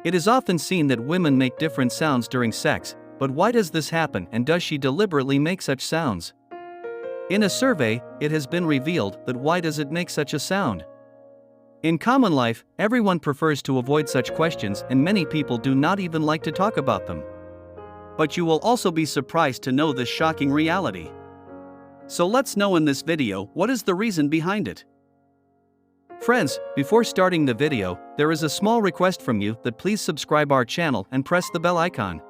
It is often seen that women make different sounds during sex, but why does this happen, and does she deliberately make such sounds? In a survey, it has been revealed that why does it make such a sound? In common life, everyone prefers to avoid such questions, and many people do not even like to talk about them. But you will also be surprised to know this shocking reality. So let's know in this video what is the reason behind it. Friends, before starting the video, there is a small request from you that please subscribe our channel and press the bell icon.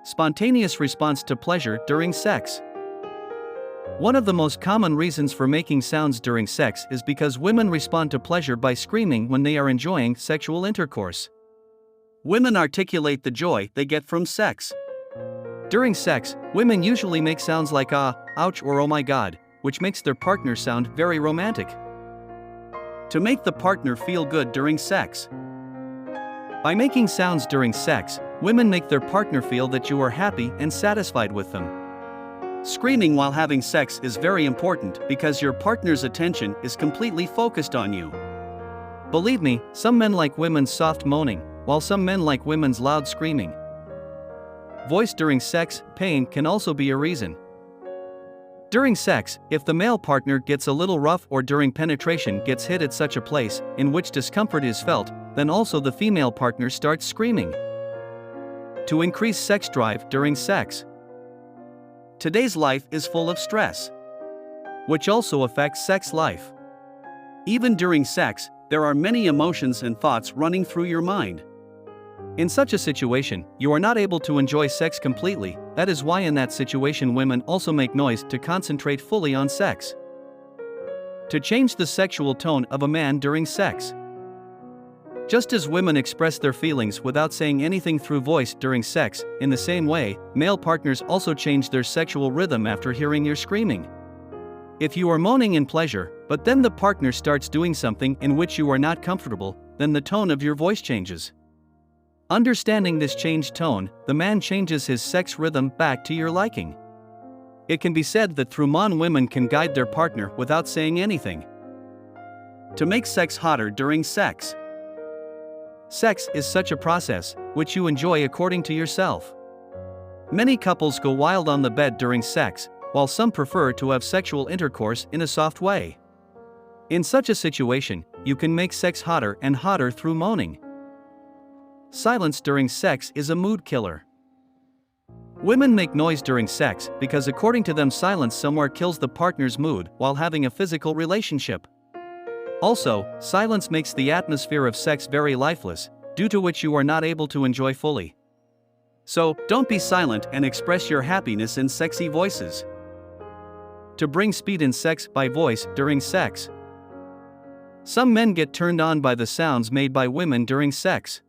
Spontaneous response to pleasure during sex. One of the most common reasons for making sounds during sex is because women respond to pleasure by screaming when they are enjoying sexual intercourse. Women articulate the joy they get from sex. During sex, women usually make sounds like ah, ouch or oh my god, which makes their partner sound very romantic. To make the partner feel good during sex. By making sounds during sex, women make their partner feel that you are happy and satisfied with them. Screaming while having sex is very important because your partner's attention is completely focused on you. Believe me, some men like women's soft moaning, while some men like women's loud screaming. Voice during sex, pain can also be a reason. During sex, if the male partner gets a little rough or during penetration gets hit at such a place in which discomfort is felt, then also the female partner starts screaming. To increase sex drive during sex. Today's life is full of stress, which also affects sex life. Even during sex, there are many emotions and thoughts running through your mind. In such a situation, you are not able to enjoy sex completely. That is why in that situation women also make noise to concentrate fully on sex. To change the sexual tone of a man during sex. Just as women express their feelings without saying anything through voice during sex, in the same way, male partners also change their sexual rhythm after hearing your screaming. If you are moaning in pleasure, but then the partner starts doing something in which you are not comfortable, then the tone of your voice changes. Understanding this changed tone, the man changes his sex rhythm back to your liking. It can be said that through moan women can guide their partner without saying anything. To make sex hotter during sex. Sex is such a process, which you enjoy according to yourself. Many couples go wild on the bed during sex, while some prefer to have sexual intercourse in a soft way. In such a situation, you can make sex hotter and hotter through moaning. Silence during sex is a mood killer. Women make noise during sex because according to them silence somewhat kills the partner's mood while having a physical relationship. Also, silence makes the atmosphere of sex very lifeless, due to which you are not able to enjoy fully. So, don't be silent and express your happiness in sexy voices. To bring speed in sex by voice during sex. Some men get turned on by the sounds made by women during sex.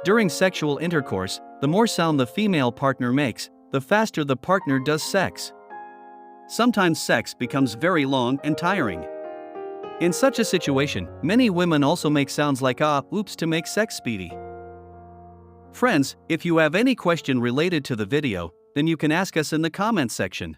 During sexual intercourse, the more sound the female partner makes, the faster the partner does sex. Sometimes sex becomes very long and tiring. In such a situation, many women also make sounds like ah, oops to make sex speedy. Friends, if you have any question related to the video, then you can ask us in the comment section.